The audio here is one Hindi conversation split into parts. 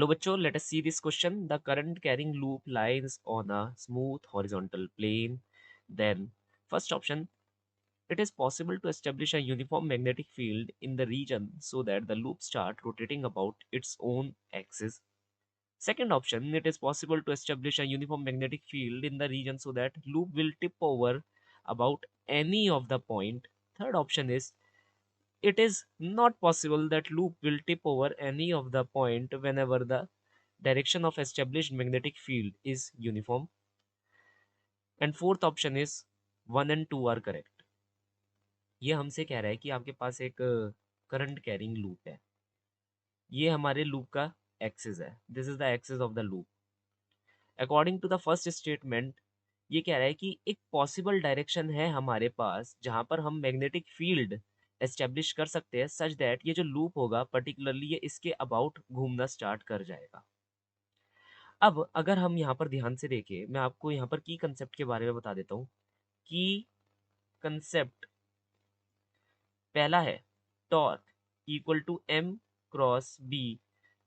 Hello bachcho, let us see this question. The current carrying loop lies on a smooth horizontal plane. Then, first option, it is possible to establish a uniform magnetic field in the region so that the loop start rotating about its own axis. Second option, it is possible to establish a uniform magnetic field in the region so that loop will tip over about any of the point. Third option is it is not possible that loop will tip over any of the point whenever the direction of established magnetic field is uniform. And fourth option is 1 and 2 are correct. ये हमसे कह रहा है कि आपके पास एक करंट कैरिंग लूप है, ये हमारे लूप का एक्सिस है, this is the axis of the loop. According to the first statement ये कह रहा है कि एक पॉसिबल डायरेक्शन है हमारे पास जहां पर हम मैग्नेटिक फील्ड एस्टेब्लिश कर सकते हैं सच दैट ये जो लूप होगा पर्टिकुलरली ये इसके अबाउट घूमना स्टार्ट कर जाएगा। अब अगर हम यहाँ पर ध्यान से देखें, मैं आपको यहाँ पर की कंसेप्ट के बारे में बता देता हूँ। की कंसेप्ट पहला है torque equal to m cross b,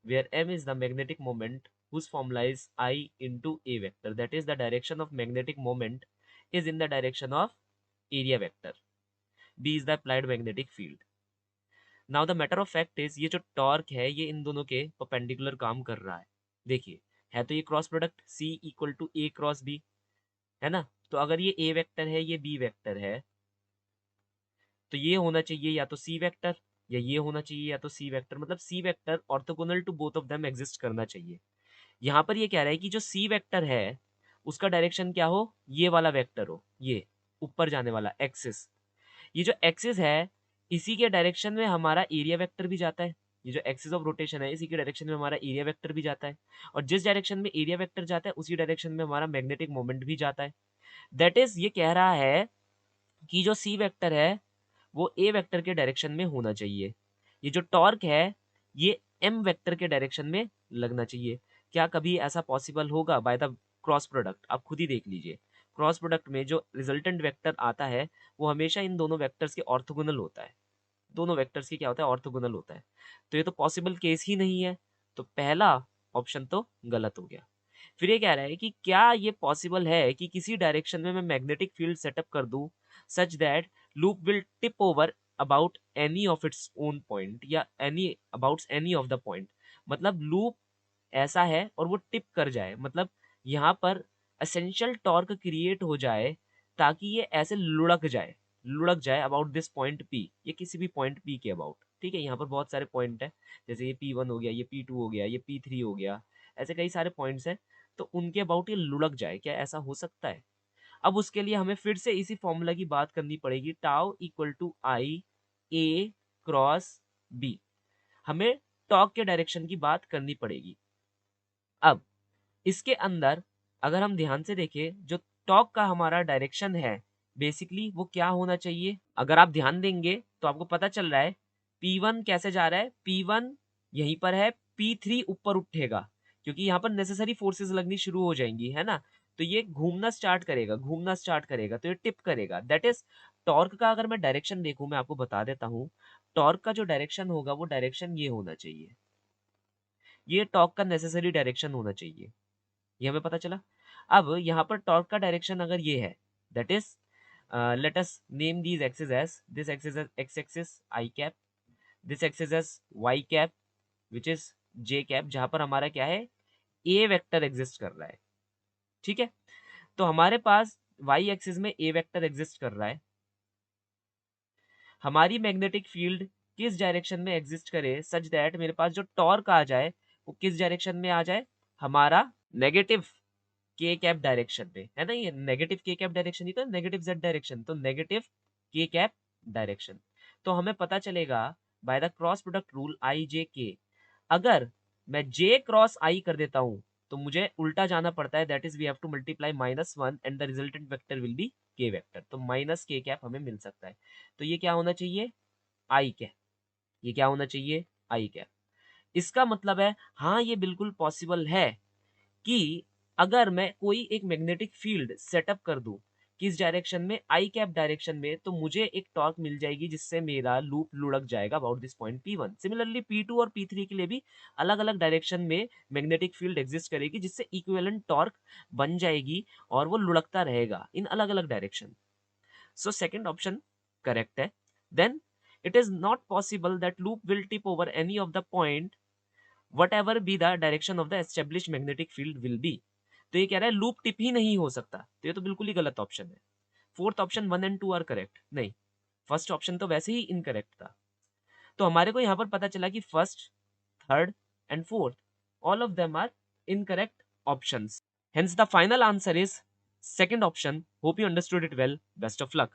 where m is the magnetic moment whose formula is I into a vector, that is the direction of magnetic moment is in the direction of area vector, b is the applied magnetic field. Now the matter of fact is ये जो टॉर्क है ये इन दोनों के परपेंडिकुलर काम कर रहा है। देखिए है तो ये cross product c equal to a cross b, है ना। तो अगर ये a वेक्टर है ये b वेक्टर है तो ये होना चाहिए या तो c वेक्टर या ये होना चाहिए या तो c वेक्टर, मतलब c vector orthogonal to both of them exist करना चाहिए। यहाँ पर ये कह रहा है कि जो c वेक्टर है उसका डायरेक्शन क्या हो, ये वाला वेक्टर हो, ये ऊपर जाने वाला एक्सिस। ये जो एक्सिस है इसी के डायरेक्शन में हमारा एरिया वेक्टर भी जाता है। ये जो एक्सिस ऑफ रोटेशन है इसी के डायरेक्शन में हमारा एरिया वेक्टर भी जाता है, और जिस डायरेक्शन में एरिया वेक्टर जाता है उसी डायरेक्शन में हमारा मैग्नेटिक मोमेंट भी जाता है। दैट इज ये कह रहा है कि जो सी वेक्टर है वो ए वेक्टर के डायरेक्शन में होना चाहिए। ये जो टॉर्क है ये एम वेक्टर के डायरेक्शन में लगना चाहिए। क्या कभी ऐसा पॉसिबल होगा बाय द क्रॉस प्रोडक्ट? आप खुद ही देख लीजिए, क्रॉस प्रोडक्ट में जो रिजल्टेंट वेक्टर आता है वो हमेशा इन दोनों वेक्टर्स के ऑर्थोगोनल होता है। दोनों वेक्टर्स की क्या होता है, ऑर्थोगोनल होता है। तो ये तो पॉसिबल केस ही नहीं है, तो पहला ऑप्शन तो गलत हो गया। फिर ये कह रहा है कि क्या ये पॉसिबल है कि किसी डायरेक्शन में मैं मैग्नेटिक फील्ड सेटअप कर दूं such that loop will tip over about any of its own point या any about any of the point, मतलब लूप ऐसा है और वो टिप कर जाए, मतलब यहाँ पर एसेंशियल टॉर्क क्रिएट हो जाए ताकि ये ऐसे लुढ़क जाए अबाउट दिस पॉइंट पी, ये किसी भी पॉइंट पी के अबाउट। ठीक है, यहाँ पर बहुत सारे पॉइंट है, जैसे ये P1 हो गया, ये P2 हो गया, ये P3 हो गया, ऐसे कई सारे पॉइंट्स हैं। तो उनके अबाउट ये लुढ़क जाए, क्या ऐसा हो सकता है? अब उसके लिए हमें फिर से इसी फॉर्मूला की बात करनी पड़ेगी, tau equal to I A cross B. हमें टॉर्क के डायरेक्शन की बात करनी पड़ेगी। अब इसके अंदर अगर हम ध्यान से देखें जो टॉर्क का हमारा डायरेक्शन है बेसिकली वो क्या होना चाहिए, अगर आप ध्यान देंगे तो आपको पता चल रहा है P1 कैसे जा रहा है, P1 यहीं पर है, P3 ऊपर उठेगा क्योंकि यहाँ पर नेसेसरी फोर्सेस लगनी शुरू हो जाएंगी, है ना। तो ये घूमना स्टार्ट करेगा तो ये टिप करेगा। दैट इज टॉर्क का अगर मैं डायरेक्शन देखूं, मैं आपको बता देता हूँ, टॉर्क का जो डायरेक्शन होगा वो डायरेक्शन ये होना चाहिए, ये टॉर्क का नेसेसरी डायरेक्शन होना चाहिए, ये हमें पता चला। अब यहाँ पर टॉर्क का डायरेक्शन अगर ये है, that is let us name these axis as, this axis as X axis I cap, this axis as Y cap which is J cap, जहां पर हमारा क्या है, ए वेक्टर एग्जिस्ट कर रहा है। ठीक है, तो हमारे पास वाई एक्सिस में ए वेक्टर एग्जिस्ट कर रहा है। हमारी मैग्नेटिक फील्ड किस डायरेक्शन में एग्जिस्ट करे सच दैट मेरे पास जो टॉर्क आ जाए वो किस डायरेक्शन में आ जाए, हमारा नेगेटिव के कैप डायरेक्शन में, है ना। ये नेगेटिव के कैप डायरेक्शन ही तो नेगेटिव जेड डायरेक्शन, तो नेगेटिव के कैप डायरेक्शन। तो हमें पता चलेगा by the cross product rule I J K, अगर मैं जे क्रॉस आई कर देता हूं तो मुझे उल्टा जाना पड़ता है, that is we have to multiply -1 and the resultant vector will be K vector, तो माइनस के कैप हमें मिल सकता है। तो ये क्या होना चाहिए, आई कैप, ये क्या होना चाहिए, आई कैप। इसका मतलब है हाँ ये बिल्कुल पॉसिबल है कि अगर मैं कोई एक मैग्नेटिक फील्ड सेटअप कर दूं किस डायरेक्शन में, आई कैप डायरेक्शन में, तो मुझे एक टॉर्क मिल जाएगी जिससे मेरा लूप लुढ़क जाएगा about this point P1। Similarly P2 और P3 के लिए भी अलग अलग डायरेक्शन में मैग्नेटिक फील्ड एग्जिस्ट करेगी जिससे इक्विवेलेंट टॉर्क बन जाएगी और वो लुढ़कता रहेगा इन अलग अलग direction. So second option correct है। Then it is not possible that loop will tip over any of the point whatever be the direction of the established magnetic field will be। तो ये कह रहा है लूप टिप ही नहीं हो सकता, तो ये तो बिल्कुल ही गलत ऑप्शन है। Fourth option 1 and 2 are correct, नहीं, फर्स्ट ऑप्शन तो वैसे ही इनकरेक्ट था। तो हमारे को यहाँ पर पता चला कि first, third and fourth, all of them are incorrect options. Hence the final answer is second option. Hope you understood it well. Best of luck.